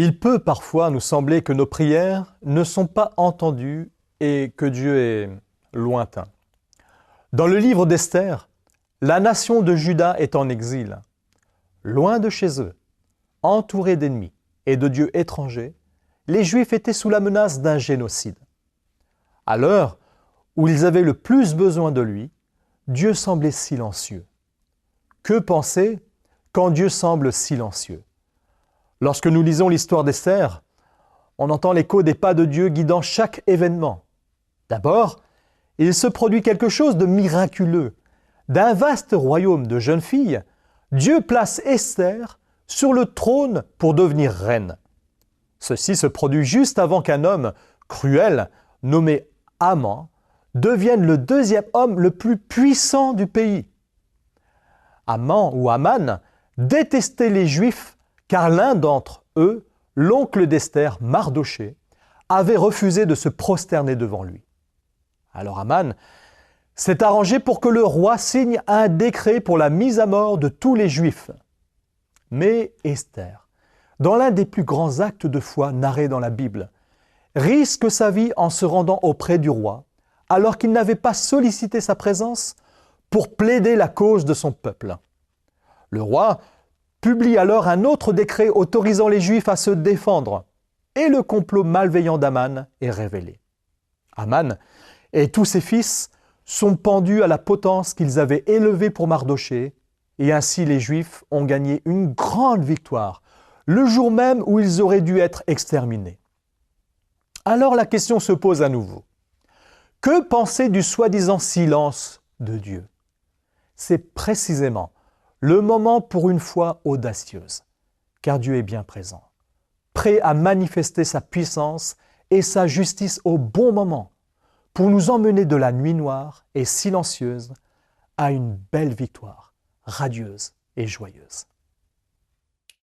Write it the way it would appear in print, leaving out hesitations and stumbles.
Il peut parfois nous sembler que nos prières ne sont pas entendues et que Dieu est lointain. Dans le livre d'Esther, la nation de Juda est en exil, loin de chez eux, entourés d'ennemis et de dieux étrangers. Les Juifs étaient sous la menace d'un génocide. À l'heure où ils avaient le plus besoin de lui, Dieu semblait silencieux. Que penser quand Dieu semble silencieux? Lorsque nous lisons l'histoire d'Esther, on entend l'écho des pas de Dieu guidant chaque événement. D'abord, il se produit quelque chose de miraculeux. D'un vaste royaume de jeunes filles, Dieu place Esther sur le trône pour devenir reine. Ceci se produit juste avant qu'un homme cruel, nommé Haman, devienne le deuxième homme le plus puissant du pays. Haman ou Haman détestait les Juifs car l'un d'entre eux, l'oncle d'Esther, Mardochée, avait refusé de se prosterner devant lui. Alors Haman s'est arrangé pour que le roi signe un décret pour la mise à mort de tous les Juifs. Mais Esther, dans l'un des plus grands actes de foi narrés dans la Bible, risque sa vie en se rendant auprès du roi, alors qu'il n'avait pas sollicité sa présence pour plaider la cause de son peuple. Le roi publie alors un autre décret autorisant les Juifs à se défendre, et le complot malveillant d'Haman est révélé. Haman et tous ses fils sont pendus à la potence qu'ils avaient élevée pour Mardochée, et ainsi les Juifs ont gagné une grande victoire, le jour même où ils auraient dû être exterminés. Alors la question se pose à nouveau. Que penser du soi-disant silence de Dieu? C'est précisément le moment pour une foi audacieuse, car Dieu est bien présent, prêt à manifester sa puissance et sa justice au bon moment, pour nous emmener de la nuit noire et silencieuse à une belle victoire, radieuse et joyeuse.